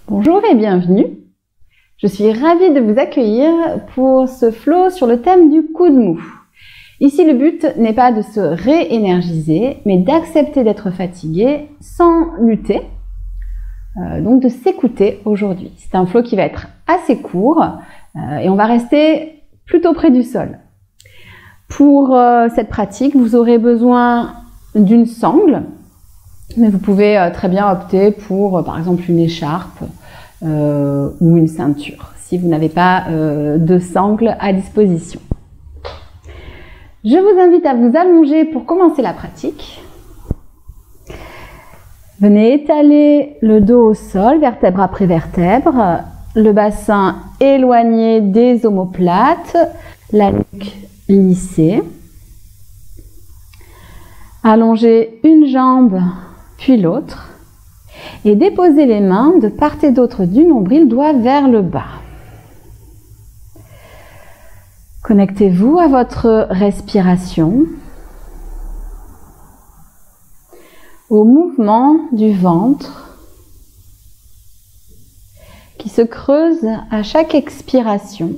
Bonjour et bienvenue. Je suis ravie de vous accueillir pour ce flow sur le thème du coup de mou. Ici, le but n'est pas de se réénergiser, mais d'accepter d'être fatigué sans lutter, donc de s'écouter aujourd'hui. C'est un flow qui va être assez court et on va rester plutôt près du sol. Pour cette pratique, vous aurez besoin d'une sangle, mais vous pouvez très bien opter pour, par exemple, une écharpe ou une ceinture, si vous n'avez pas de sangle à disposition. Je vous invite à vous allonger pour commencer la pratique. Venez étaler le dos au sol, vertèbre après vertèbre, le bassin éloigné des omoplates, la nuque lissée. Allongez une jambe puis l'autre et déposez les mains de part et d'autre du nombril, doigt vers le bas. Connectez-vous à votre respiration, au mouvement du ventre qui se creuse à chaque expiration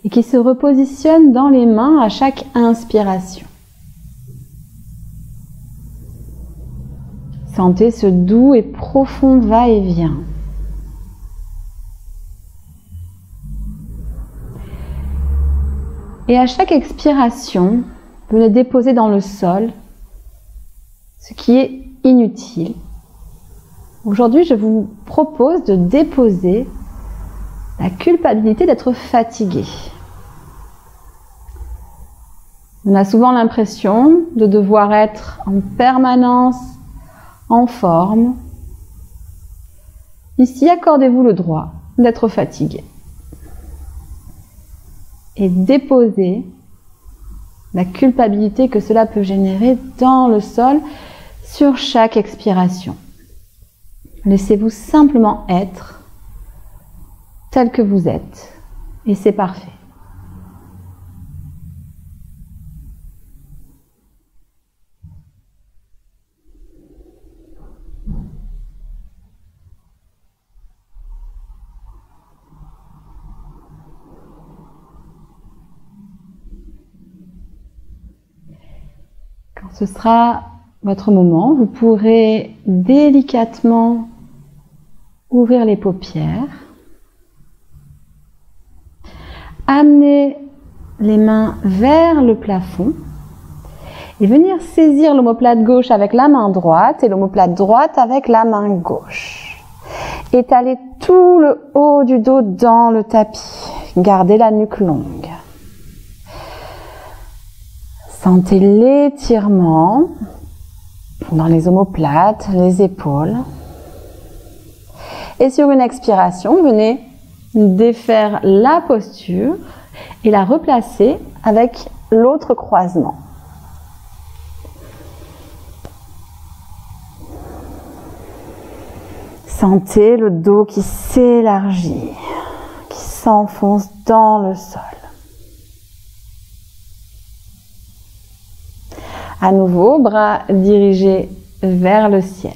et qui se repositionne dans les mains à chaque inspiration. Sentez ce doux et profond va-et-vient. Et à chaque expiration, venez déposer dans le sol ce qui est inutile. Aujourd'hui, je vous propose de déposer la culpabilité d'être fatigué. On a souvent l'impression de devoir être en permanence en forme. Ici, accordez-vous le droit d'être fatigué. Et déposez la culpabilité que cela peut générer dans le sol sur chaque expiration. Laissez-vous simplement être tel que vous êtes et c'est parfait. Quand ce sera votre moment, vous pourrez délicatement ouvrir les paupières, amener les mains vers le plafond et venir saisir l'omoplate gauche avec la main droite et l'omoplate droite avec la main gauche. Étalez tout le haut du dos dans le tapis. Gardez la nuque longue. Sentez l'étirement dans les omoplates, les épaules. Et sur une expiration, venez défaire la posture et la replacer avec l'autre croisement. Sentez le dos qui s'élargit, qui s'enfonce dans le sol. À nouveau, bras dirigés vers le ciel.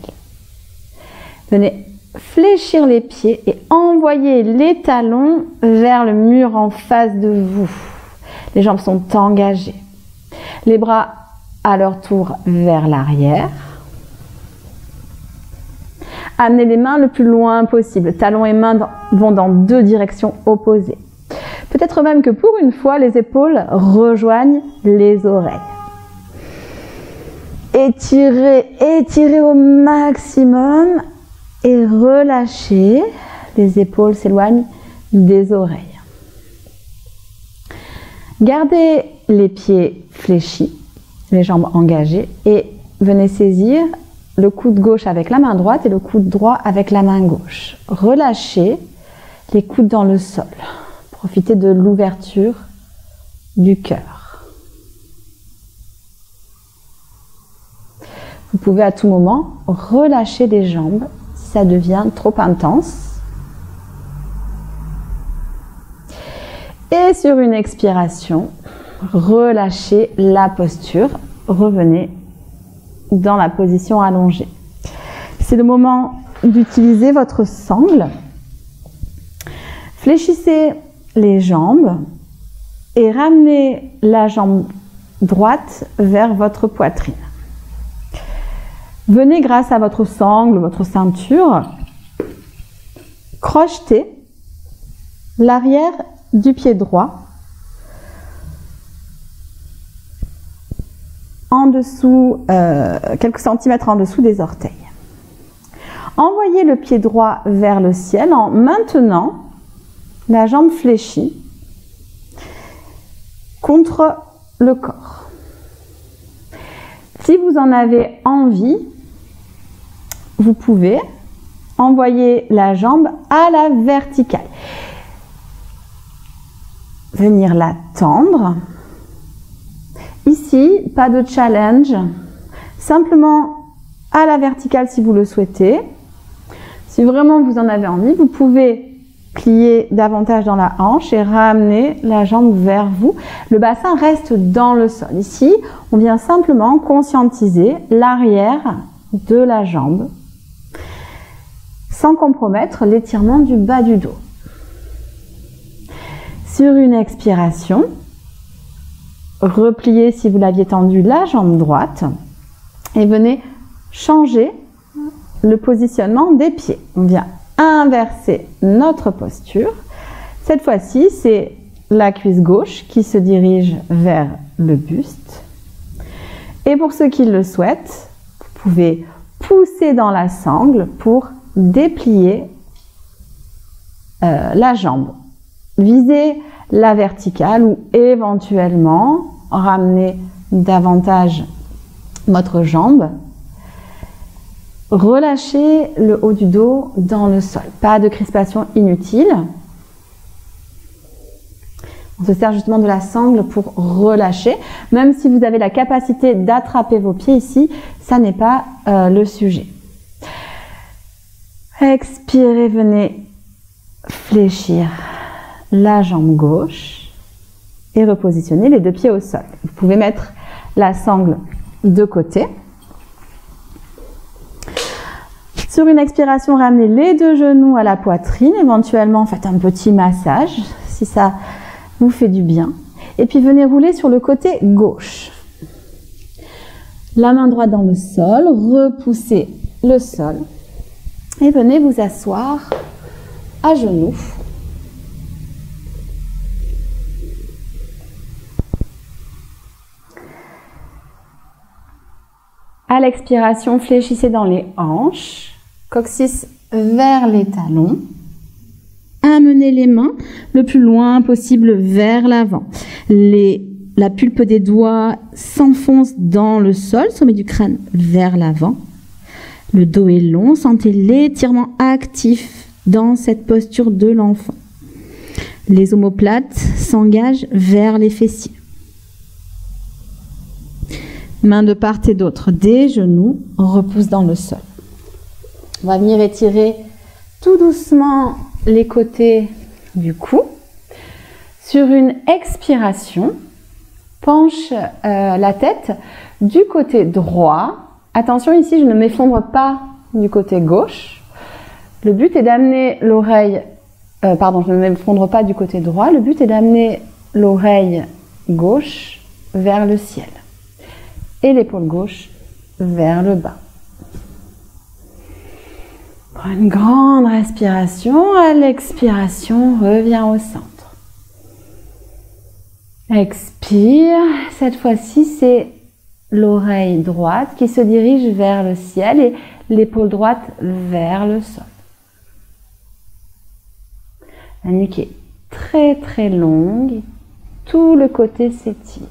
Venez fléchir les pieds et envoyer les talons vers le mur en face de vous. Les jambes sont engagées. Les bras à leur tour vers l'arrière. Amenez les mains le plus loin possible. Talons et mains vont dans deux directions opposées. Peut-être même que pour une fois, les épaules rejoignent les oreilles. Étirez, étirez au maximum et relâchez. Les épaules s'éloignent des oreilles. Gardez les pieds fléchis, les jambes engagées et venez saisir le coude gauche avec la main droite et le coude droit avec la main gauche. Relâchez les coudes dans le sol. Profitez de l'ouverture du cœur. Vous pouvez à tout moment relâcher les jambes si ça devient trop intense. Et sur une expiration, relâchez la posture. Revenez dans la position allongée. c'est le moment d'utiliser votre sangle. Fléchissez les jambes et ramenez la jambe droite vers votre poitrine. Venez grâce à votre sangle, votre ceinture, crocheter l'arrière du pied droit en dessous, quelques centimètres en dessous des orteils. Envoyez le pied droit vers le ciel en maintenant la jambe fléchie contre le corps. Si vous en avez envie, vous pouvez envoyer la jambe à la verticale. Venir la tendre. Ici, pas de challenge. Simplement à la verticale si vous le souhaitez. Si vraiment vous en avez envie, vous pouvez plier davantage dans la hanche et ramener la jambe vers vous. Le bassin reste dans le sol. Ici, on vient simplement conscientiser l'arrière de la jambe sans compromettre l'étirement du bas du dos. Sur une expiration, repliez si vous l'aviez tendu la jambe droite et venez changer le positionnement des pieds. On vient inverser notre posture. Cette fois-ci, c'est la cuisse gauche qui se dirige vers le buste. Et pour ceux qui le souhaitent, vous pouvez pousser dans la sangle pour déplier la jambe. Visez la verticale ou éventuellement ramener davantage votre jambe. Relâchez le haut du dos dans le sol. Pas de crispation inutile. On se sert justement de la sangle pour relâcher. Même si vous avez la capacité d'attraper vos pieds ici, ça n'est pas le sujet. Expirez, venez fléchir la jambe gauche et repositionner les deux pieds au sol. Vous pouvez mettre la sangle de côté. Sur une expiration, ramenez les deux genoux à la poitrine. Éventuellement, faites un petit massage si ça vous fait du bien. Et puis, venez rouler sur le côté gauche. La main droite dans le sol, repoussez le sol. Et venez vous asseoir à genoux. À l'expiration, fléchissez dans les hanches, coccyx vers les talons. Amenez les mains le plus loin possible vers l'avant. La pulpe des doigts s'enfonce dans le sol, sommet du crâne vers l'avant. Le dos est long, sentez l'étirement actif dans cette posture de l'enfant. Les omoplates s'engagent vers les fessiers. Mains de part et d'autre des genoux, repousse dans le sol. On va venir étirer tout doucement les côtés du cou. Sur une expiration, penche la tête du côté droit. Attention ici, je ne m'effondre pas du côté gauche. Le but est d'amener l'oreille, je ne m'effondre pas du côté droit. Le but est d'amener l'oreille gauche vers le ciel et l'épaule gauche vers le bas. Prends une grande respiration. À l'expiration, reviens au centre. Expire. Cette fois-ci, c'est l'oreille droite qui se dirige vers le ciel et l'épaule droite vers le sol. La nuque est très très longue. Tout le côté s'étire.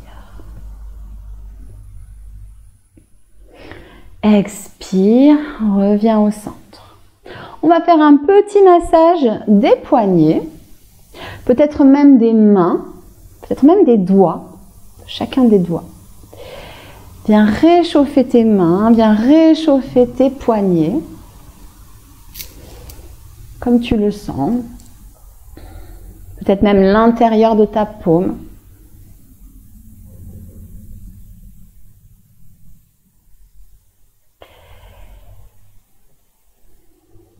Expire, reviens au centre. On va faire un petit massage des poignets, peut-être même des mains, peut-être même des doigts, chacun des doigts. Viens réchauffer tes mains, viens réchauffer tes poignets, comme tu le sens. Peut-être même l'intérieur de ta paume.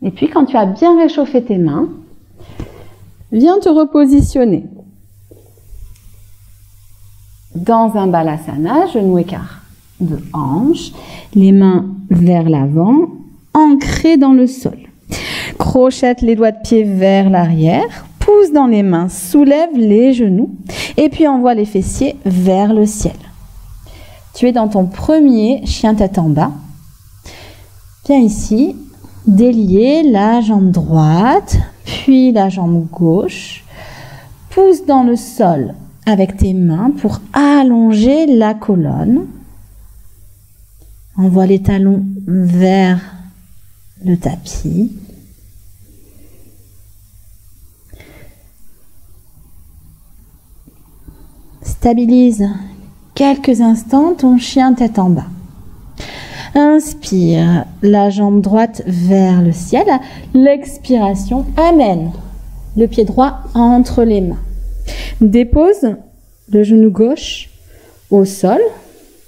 Et puis quand tu as bien réchauffé tes mains, viens te repositionner dans un balasana, genou écart de hanche, les mains vers l'avant, ancrées dans le sol. Crochette les doigts de pied vers l'arrière, pousse dans les mains, soulève les genoux et puis envoie les fessiers vers le ciel. Tu es dans ton premier chien tête en bas. Viens ici, délier la jambe droite, puis la jambe gauche. Pousse dans le sol avec tes mains pour allonger la colonne. Envoie les talons vers le tapis. Stabilise quelques instants ton chien tête en bas. Inspire la jambe droite vers le ciel. L'expiration amène le pied droit entre les mains. Dépose le genou gauche au sol.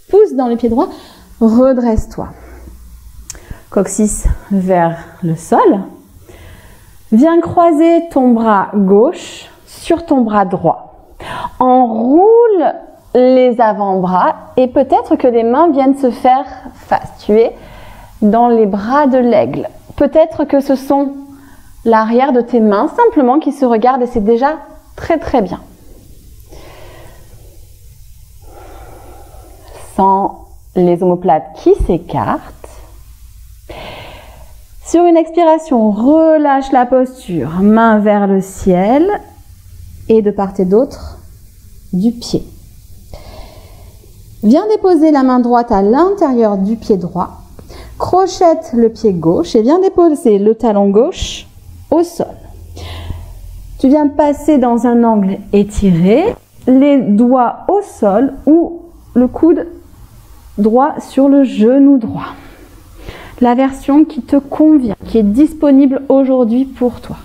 Pousse dans le pied droit. Redresse-toi. Coccyx vers le sol. Viens croiser ton bras gauche sur ton bras droit. Enroule les avant-bras et peut-être que les mains viennent se faire face. Tu es dans les bras de l'aigle. Peut-être que ce sont l'arrière de tes mains simplement qui se regardent et c'est déjà très très bien. Sens les omoplates qui s'écartent. Sur une expiration, relâche la posture, main vers le ciel et de part et d'autre du pied. Viens déposer la main droite à l'intérieur du pied droit, crochette le pied gauche et viens déposer le talon gauche au sol. Tu viens passer dans un angle étiré, les doigts au sol ou le coude droit sur le genou droit. La version qui te convient, qui est disponible aujourd'hui pour toi.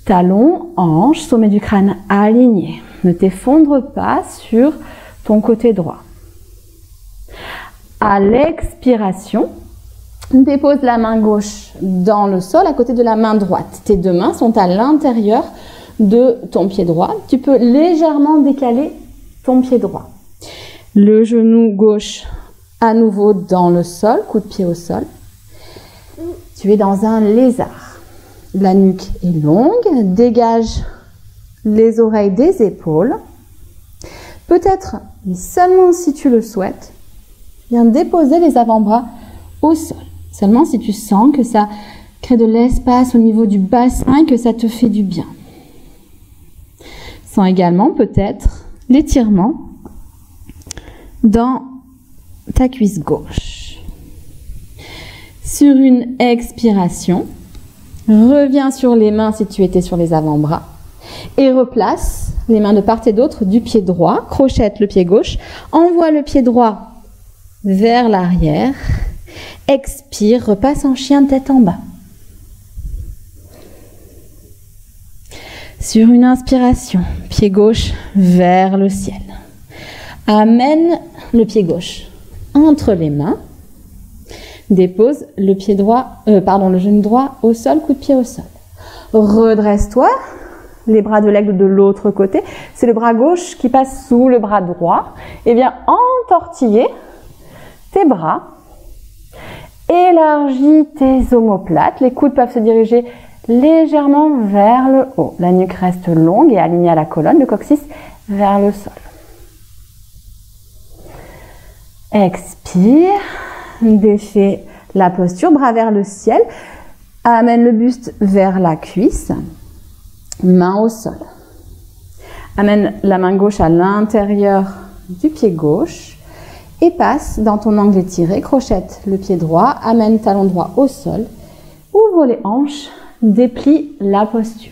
Talon, hanche, sommet du crâne aligné. Ne t'effondre pas sur ton côté droit. À l'expiration, dépose la main gauche dans le sol à côté de la main droite. Tes deux mains sont à l'intérieur de ton pied droit. Tu peux légèrement décaler ton pied droit. Le genou gauche à nouveau dans le sol, coup de pied au sol. Tu es dans un lézard. La nuque est longue, dégage les oreilles des épaules. Peut-être, mais seulement si tu le souhaites, viens déposer les avant-bras au sol. Seulement si tu sens que ça crée de l'espace au niveau du bassin et que ça te fait du bien. Sens également peut-être l'étirement dans ta cuisse gauche. Sur une expiration, reviens sur les mains si tu étais sur les avant-bras et replace les mains de part et d'autre du pied droit, crochette le pied gauche, envoie le pied droit vers l'arrière, expire, repasse en chien tête en bas. Sur une inspiration, pied gauche vers le ciel. Amène le pied gauche entre les mains. Dépose le pied droit, le genou droit au sol, coup de pied au sol. Redresse-toi, les bras de l'aigle de l'autre côté. C'est le bras gauche qui passe sous le bras droit. Et viens entortiller tes bras. Élargis tes omoplates. Les coudes peuvent se diriger légèrement vers le haut. La nuque reste longue et alignée à la colonne, le coccyx vers le sol. Expire, défais la posture, bras vers le ciel, amène le buste vers la cuisse, main au sol. Amène la main gauche à l'intérieur du pied gauche et passe dans ton angle étiré, crochette le pied droit, amène talon droit au sol, ouvre les hanches, déplie la posture.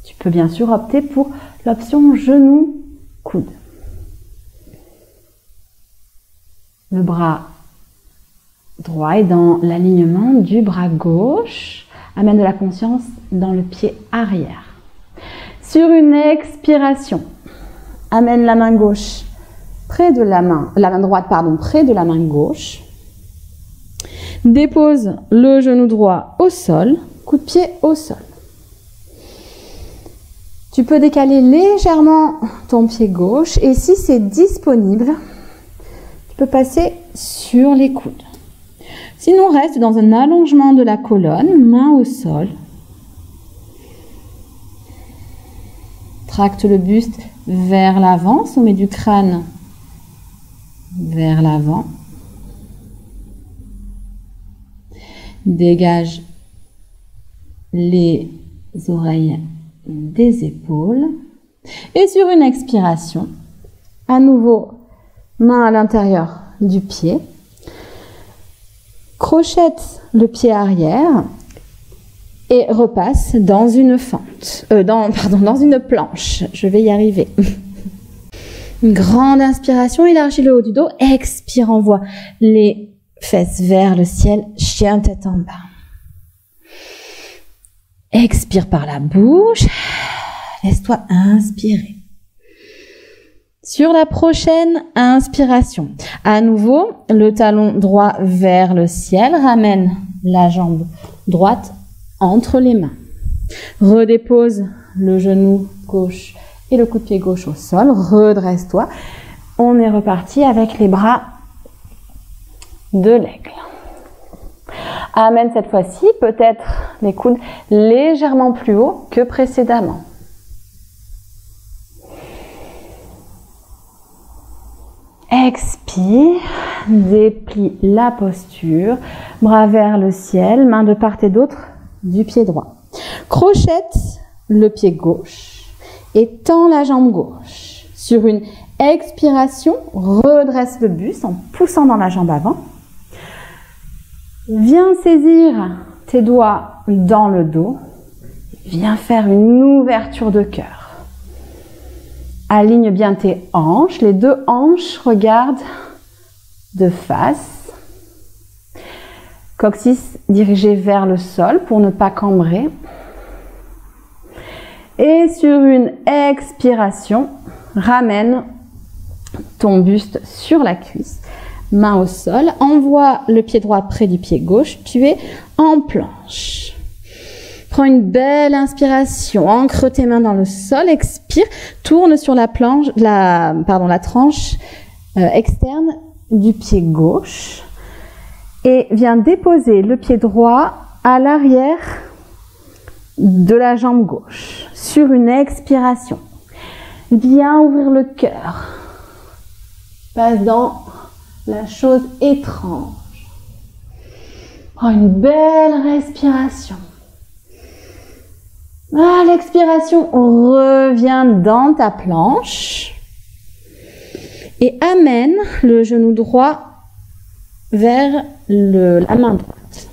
Tu peux bien sûr opter pour l'option genou-coude. Le bras droit est dans l'alignement du bras gauche. Amène de la conscience dans le pied arrière. Sur une expiration, amène la main gauche près de la main droite, pardon, près de la main gauche. Dépose le genou droit au sol, coup de pied au sol. Tu peux décaler légèrement ton pied gauche et si c'est disponible, tu peux passer sur les coudes. Sinon, reste dans un allongement de la colonne, main au sol. Tracte le buste vers l'avant, sommet du crâne vers l'avant. Dégage les oreilles des épaules. Et sur une expiration, à nouveau, main à l'intérieur du pied. Crochette le pied arrière et repasse dans une fente, dans une planche. Je vais y arriver. Une grande inspiration, élargis le haut du dos. Expire, envoie les fesses vers le ciel, chien tête en bas. Expire par la bouche. Laisse-toi inspirer. Sur la prochaine inspiration, à nouveau, le talon droit vers le ciel, ramène la jambe droite entre les mains. Redépose le genou gauche et le coup de pied gauche au sol, redresse-toi. On est reparti avec les bras de l'aigle. Amène cette fois-ci, peut-être les coudes légèrement plus haut que précédemment. Expire, déplie la posture, bras vers le ciel, mains de part et d'autre du pied droit. Crochette le pied gauche et tends la jambe gauche. Sur une expiration, redresse le buste en poussant dans la jambe avant. Viens saisir tes doigts dans le dos. Viens faire une ouverture de cœur. Aligne bien tes hanches. Les deux hanches regardent de face. Coccyx dirigé vers le sol pour ne pas cambrer. Et sur une expiration, ramène ton buste sur la cuisse. Main au sol. Envoie le pied droit près du pied gauche. Tu es en planche. Prends une belle inspiration, ancre tes mains dans le sol, expire, tourne sur la tranche externe du pied gauche et viens déposer le pied droit à l'arrière de la jambe gauche sur une expiration. Viens ouvrir le cœur, passe dans la chose étrange. Prends une belle respiration. À l'expiration, reviens dans ta planche et amène le genou droit vers la main droite.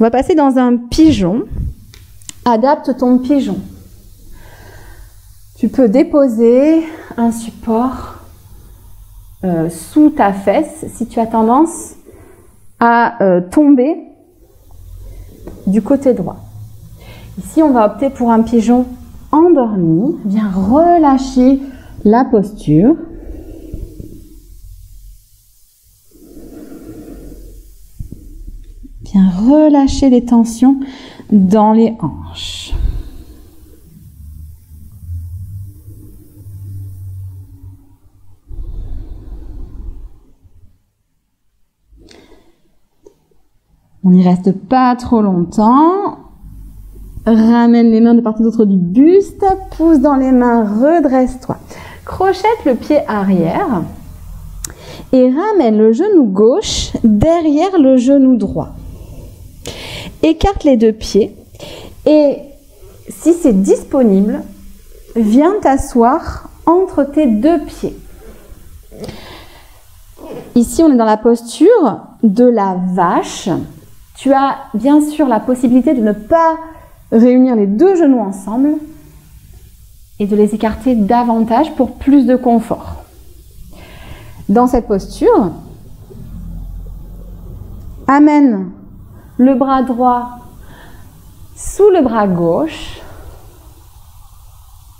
On va passer dans un pigeon. Adapte ton pigeon. Tu peux déposer un support sous ta fesse si tu as tendance à tomber du côté droit. Ici, on va opter pour un pigeon endormi. Viens relâcher la posture. Viens relâcher les tensions dans les hanches. On n'y reste pas trop longtemps. Ramène les mains de part et d'autre du buste, pousse dans les mains, redresse-toi. Crochette le pied arrière et ramène le genou gauche derrière le genou droit. Écarte les deux pieds et si c'est disponible, viens t'asseoir entre tes deux pieds. Ici, on est dans la posture de la vache. Tu as bien sûr la possibilité de ne pas réunir les deux genoux ensemble et de les écarter davantage pour plus de confort. Dans cette posture, amène le bras droit sous le bras gauche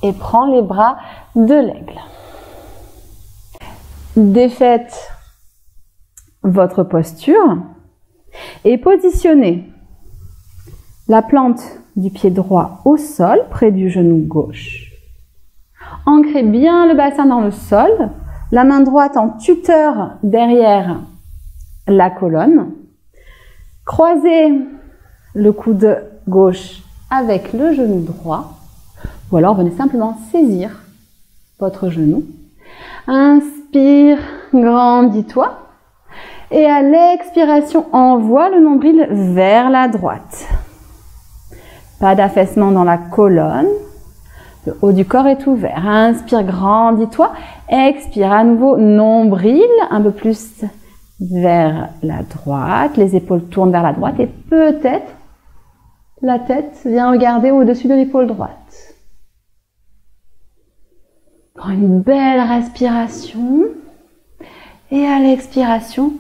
et prends les bras de l'aigle. défaites votre posture et positionnez la plante du pied droit au sol, près du genou gauche. Ancrez bien le bassin dans le sol, la main droite en tuteur derrière la colonne. Croisez le coude gauche avec le genou droit, ou alors venez simplement saisir votre genou. Inspire, grandis-toi. Et à l'expiration, envoie le nombril vers la droite. Pas d'affaissement dans la colonne. Le haut du corps est ouvert. Inspire, grandis-toi. Expire à nouveau, nombril, un peu plus vers la droite. Les épaules tournent vers la droite et peut-être la tête vient regarder au-dessus de l'épaule droite. Prends une belle respiration. Et à l'expiration,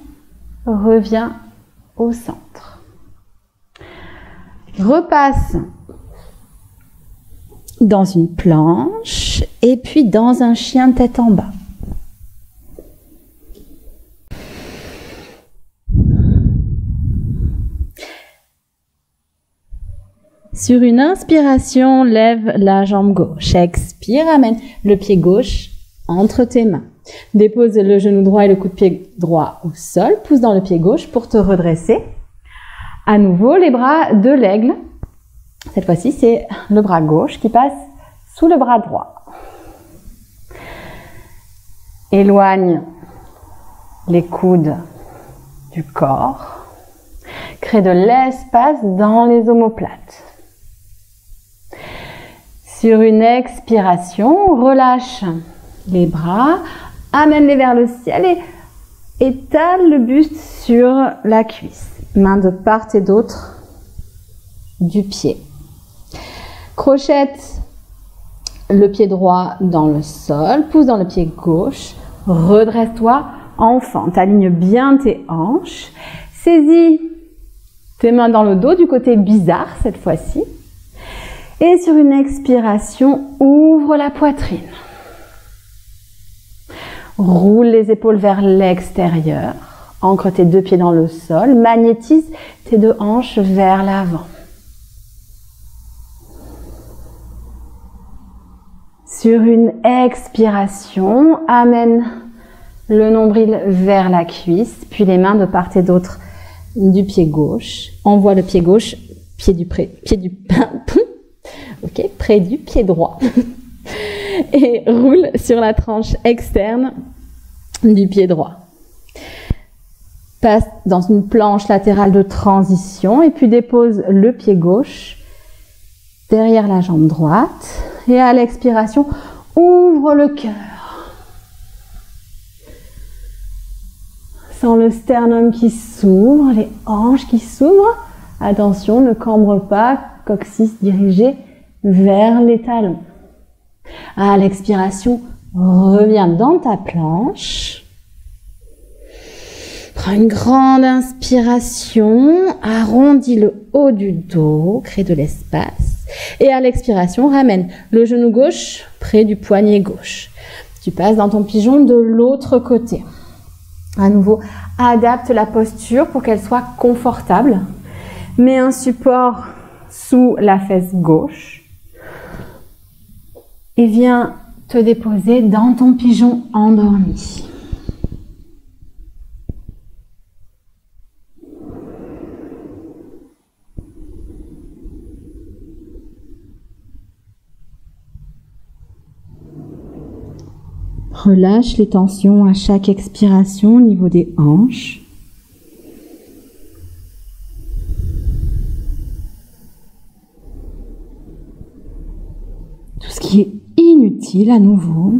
reviens au centre. Repasse dans une planche et puis dans un chien tête en bas. Sur une inspiration, lève la jambe gauche. Expire, amène le pied gauche entre tes mains. Dépose le genou droit et le coude de pied droit au sol. Pousse dans le pied gauche pour te redresser. À nouveau, les bras de l'aigle. Cette fois-ci, c'est le bras gauche qui passe sous le bras droit. Éloigne les coudes du corps. Crée de l'espace dans les omoplates. Sur une expiration, relâche les bras, amène-les vers le ciel et étale le buste sur la cuisse. Mains de part et d'autre du pied. Crochette le pied droit dans le sol, pousse dans le pied gauche, redresse-toi en fente, aligne bien tes hanches, saisis tes mains dans le dos du côté bizarre cette fois-ci. Et sur une expiration, ouvre la poitrine. Roule les épaules vers l'extérieur. Ancre tes deux pieds dans le sol. Magnétise tes deux hanches vers l'avant. Sur une expiration, amène le nombril vers la cuisse, puis les mains de part et d'autre du pied gauche. Envoie le pied gauche, près du pied droit. Et roule sur la tranche externe du pied droit. Passe dans une planche latérale de transition et puis dépose le pied gauche derrière la jambe droite. Et à l'expiration, ouvre le cœur. Sens le sternum qui s'ouvre, les hanches qui s'ouvrent. Attention, ne cambre pas, coccyx dirigé vers les talons. À l'expiration, reviens dans ta planche. Prends une grande inspiration, arrondis le haut du dos, crée de l'espace. Et à l'expiration, ramène le genou gauche près du poignet gauche. Tu passes dans ton pigeon de l'autre côté. À nouveau, adapte la posture pour qu'elle soit confortable. Mets un support sous la fesse gauche. Et viens te déposer dans ton pigeon endormi. Relâche les tensions à chaque expiration au niveau des hanches. Tout ce qui est inutile à nouveau.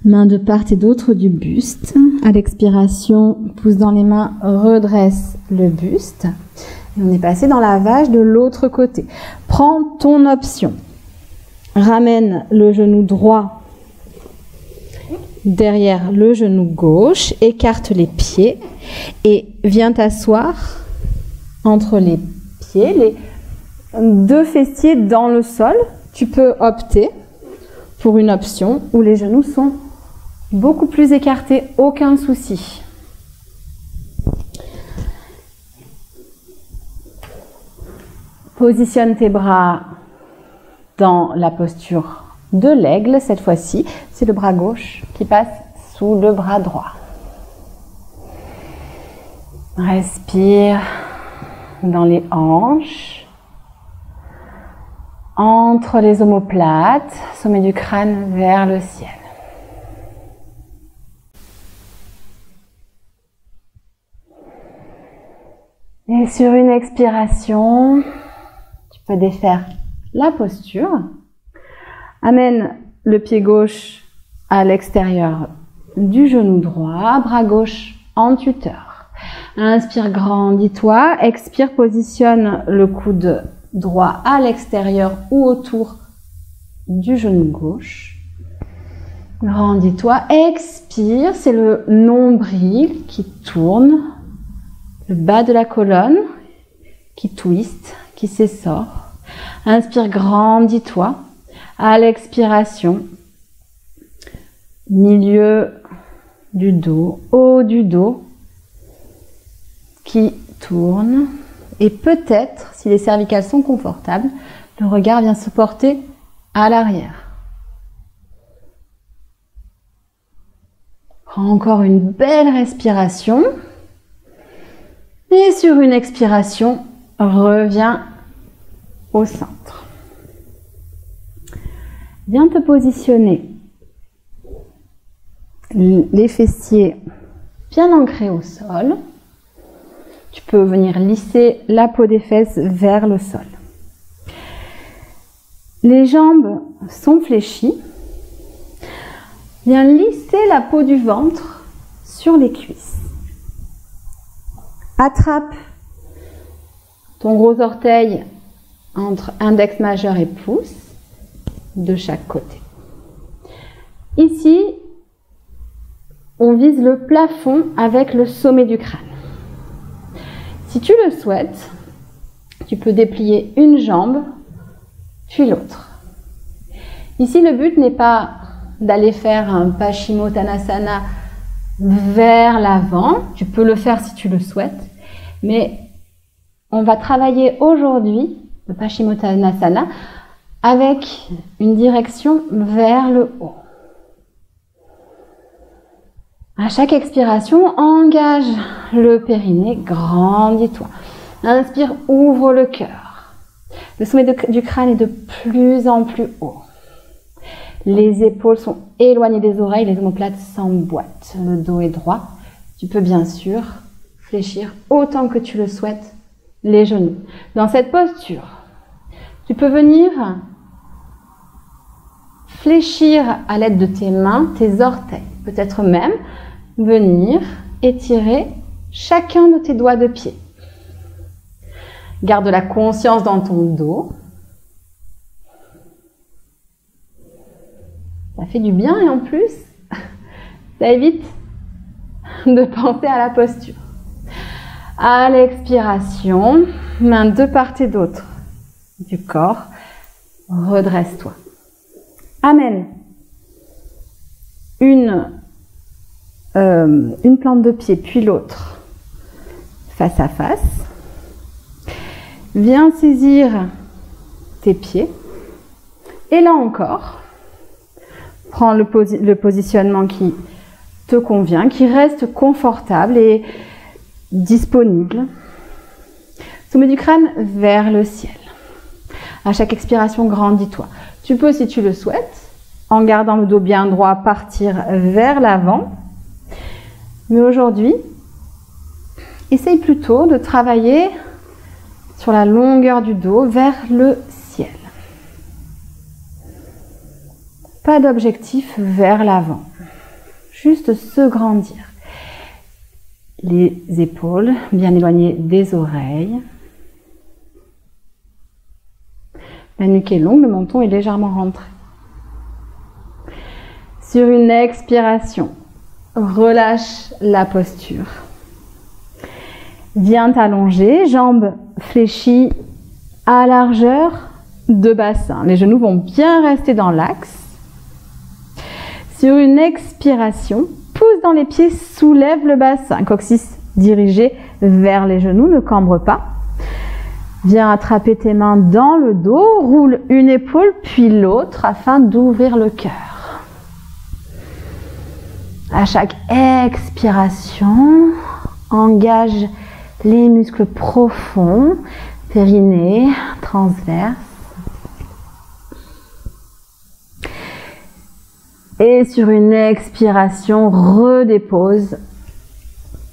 Mains de part et d'autre du buste. À l'expiration, pouce dans les mains, redresse le buste. Et on est passé dans la vache de l'autre côté. Prends ton option. Ramène le genou droit derrière le genou gauche. Écarte les pieds et viens t'asseoir entre les pieds, les deux fessiers dans le sol. Tu peux opter pour une option où les genoux sont beaucoup plus écartés, aucun souci. Positionne tes bras dans la posture de l'aigle. Cette fois-ci, c'est le bras gauche qui passe sous le bras droit. Respire dans les hanches, entre les omoplates, sommet du crâne vers le ciel. Et sur une expiration, tu peux défaire la posture. Amène le pied gauche à l'extérieur du genou droit, bras gauche en tuteur. Inspire, grandis-toi. Expire, positionne le coude droit à l'extérieur ou autour du genou gauche. Grandis-toi. Expire, c'est le nombril qui tourne, le bas de la colonne qui twist, qui s'essore. Inspire, grandis-toi. À l'expiration, milieu du dos, haut du dos qui tourne. Et peut-être, si les cervicales sont confortables, le regard vient se porter à l'arrière. Prends encore une belle respiration. Et sur une expiration, reviens au centre. Viens te positionner les fessiers bien ancrés au sol. Tu peux venir lisser la peau des fesses vers le sol. Les jambes sont fléchies. Viens lisser la peau du ventre sur les cuisses. Attrape ton gros orteil entre index majeur et pouce de chaque côté. Ici, on vise le plafond avec le sommet du crâne. Si tu le souhaites, tu peux déplier une jambe, puis l'autre. Ici, le but n'est pas d'aller faire un Paschimottanasana vers l'avant. Tu peux le faire si tu le souhaites, mais on va travailler aujourd'hui le Paschimottanasana avec une direction vers le haut. À chaque expiration, engage le périnée, grandis-toi. Inspire, ouvre le cœur. Le sommet du crâne est de plus en plus haut. Les épaules sont éloignées des oreilles, les omoplates s'emboîtent. Le dos est droit. Tu peux bien sûr fléchir autant que tu le souhaites les genoux. Dans cette posture, tu peux venir fléchir à l'aide de tes mains, tes orteils. Peut-être même venir étirer chacun de tes doigts de pied. Garde la conscience dans ton dos. Ça fait du bien et en plus, ça évite de penser à la posture. À l'expiration, mains de part et d'autre du corps, redresse-toi. Amène une plante de pied puis l'autre face à face. Viens saisir tes pieds et là encore, prends le positionnement qui te convient, qui reste confortable et disponible. Sommet du crâne vers le ciel. À chaque expiration, grandis-toi. Tu peux, si tu le souhaites, en gardant le dos bien droit, partir vers l'avant. Mais aujourd'hui, essaye plutôt de travailler sur la longueur du dos vers le ciel. Pas d'objectif vers l'avant, juste se grandir. Les épaules bien éloignées des oreilles. La nuque est longue, le menton est légèrement rentré. Sur une expiration, relâche la posture. Viens t'allonger, jambes fléchies à largeur de bassin. Les genoux vont bien rester dans l'axe. Sur une expiration, pouce dans les pieds, soulève le bassin. Coccyx dirigé vers les genoux, ne cambre pas. Viens attraper tes mains dans le dos, roule une épaule puis l'autre afin d'ouvrir le cœur. À chaque expiration, engage les muscles profonds, périnée, transverse. Et sur une expiration, redépose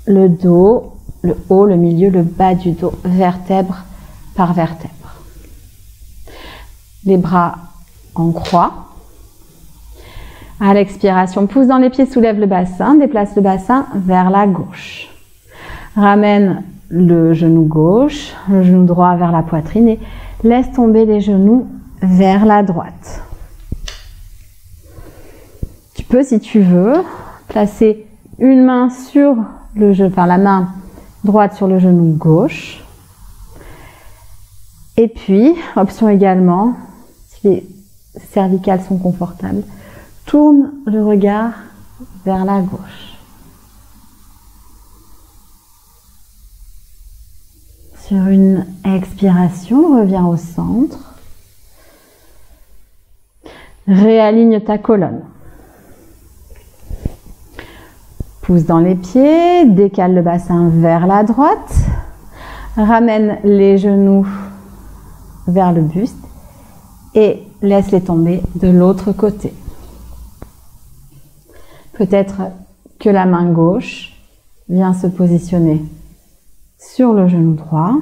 le dos, le haut, le milieu, le bas du dos, vertèbre par vertèbre. Les bras en croix. À l'expiration, pouce dans les pieds, soulève le bassin, déplace le bassin vers la gauche. Ramène le genou gauche, le genou droit vers la poitrine et laisse tomber les genoux vers la droite. Tu peux, si tu veux, placer une main sur le genou, enfin la main droite sur le genou gauche. Et puis, option également, si les cervicales sont confortables, tourne le regard vers la gauche. Sur une expiration, reviens au centre. Réaligne ta colonne. Pouce dans les pieds, décale le bassin vers la droite. Ramène les genoux vers le buste et laisse-les tomber de l'autre côté. Peut-être que la main gauche vient se positionner sur le genou droit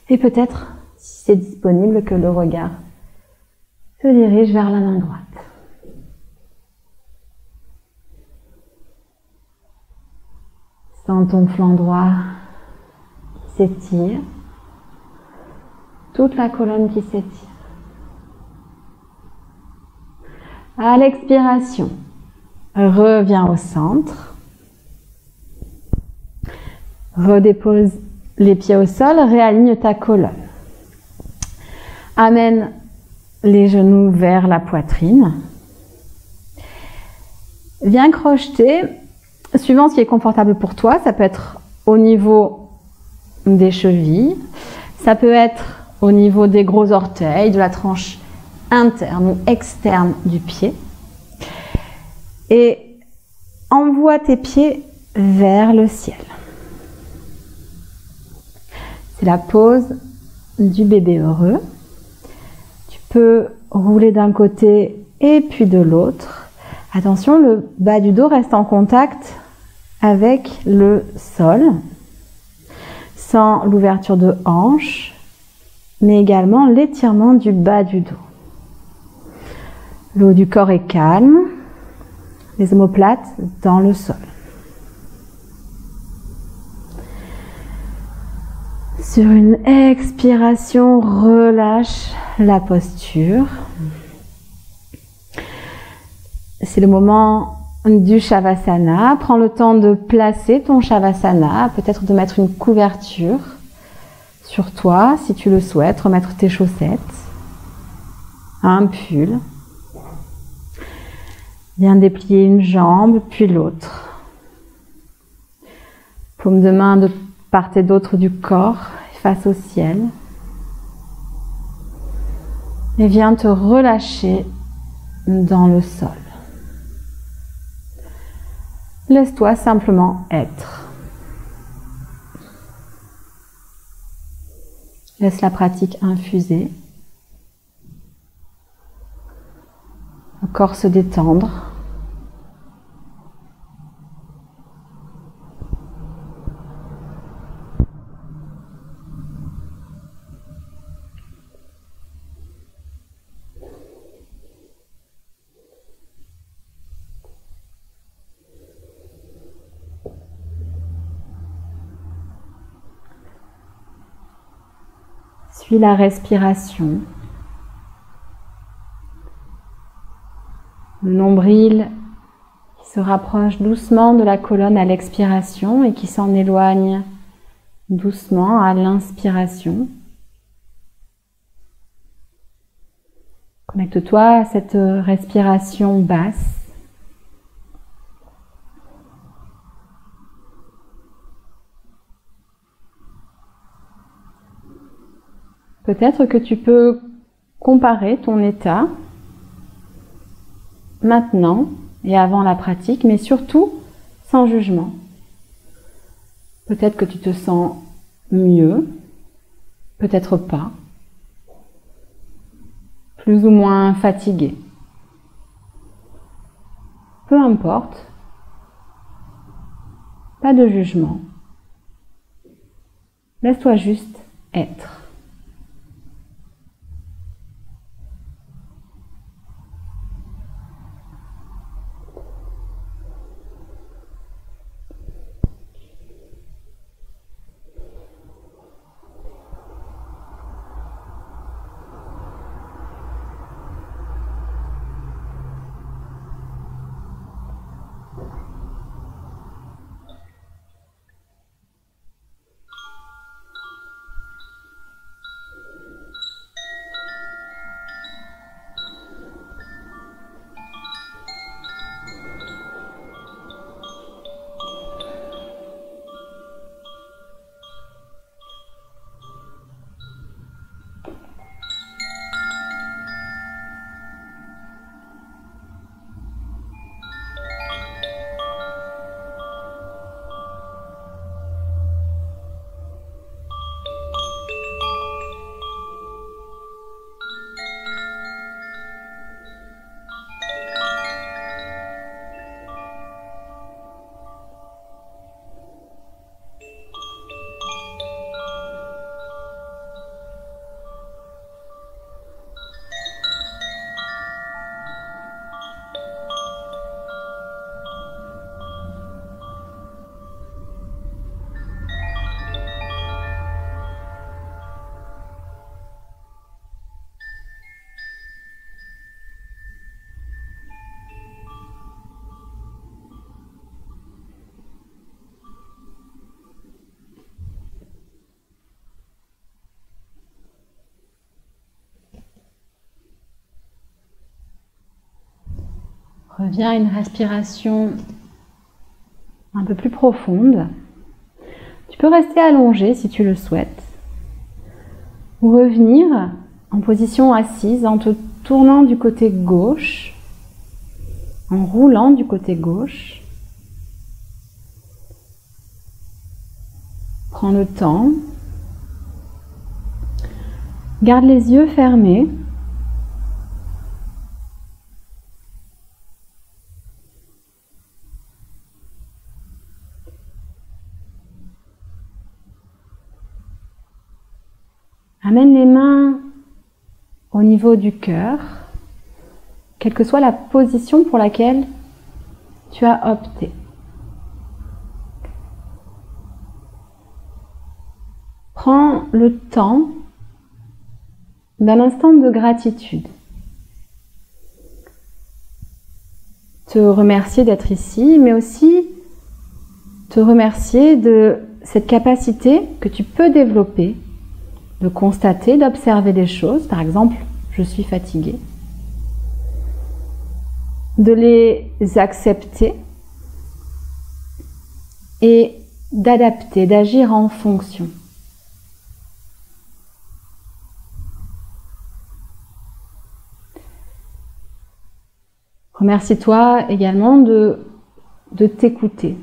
et peut-être, si c'est disponible, que le regard se dirige vers la main droite. Sens ton flanc droit qui s'étire. Toute la colonne qui s'étire. À l'expiration, reviens au centre. Redépose les pieds au sol, réaligne ta colonne. Amène les genoux vers la poitrine. Viens crocheter, suivant ce qui est confortable pour toi. Ça peut être au niveau des chevilles, ça peut être au niveau des gros orteils, de la tranche interne ou externe du pied. Et envoie tes pieds vers le ciel. C'est la pose du bébé heureux. Tu peux rouler d'un côté et puis de l'autre. Attention, le bas du dos reste en contact avec le sol, sans l'ouverture de hanche, mais également l'étirement du bas du dos. Le haut du corps est calme, les omoplates dans le sol. Sur une expiration, relâche la posture. C'est le moment du Shavasana. Prends le temps de placer ton Shavasana, peut-être de mettre une couverture sur toi, si tu le souhaites, remettre tes chaussettes, un pull. Viens déplier une jambe, puis l'autre. Paume de main de part et d'autre du corps, face au ciel. Et viens te relâcher dans le sol. Laisse-toi simplement être. Laisse la pratique infuser. Le corps se détendre. Suis la respiration. Le nombril qui se rapproche doucement de la colonne à l'expiration et qui s'en éloigne doucement à l'inspiration. Connecte-toi à cette respiration basse. Peut-être que tu peux comparer ton état maintenant et avant la pratique, mais surtout sans jugement. Peut-être que tu te sens mieux, peut-être pas, plus ou moins fatigué. Peu importe, pas de jugement. Laisse-toi juste être. Reviens à une respiration un peu plus profonde. Tu peux rester allongé si tu le souhaites. Ou revenir en position assise en te tournant du côté gauche, en roulant du côté gauche. Prends le temps. Garde les yeux fermés. Amène les mains au niveau du cœur, quelle que soit la position pour laquelle tu as opté. Prends le temps d'un instant de gratitude. Te remercier d'être ici, mais aussi te remercier de cette capacité que tu peux développer de constater, d'observer des choses, par exemple, je suis fatiguée, de les accepter et d'adapter, d'agir en fonction. Remercie-toi également de t'écouter.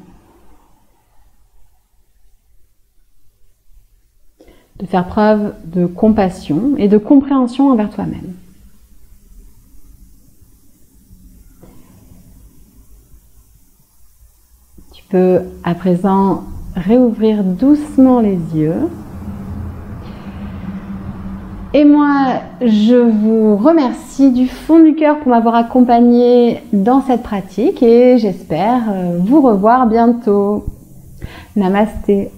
De faire preuve de compassion et de compréhension envers toi-même. Tu peux à présent réouvrir doucement les yeux. Et moi, je vous remercie du fond du cœur pour m'avoir accompagné dans cette pratique et j'espère vous revoir bientôt. Namasté.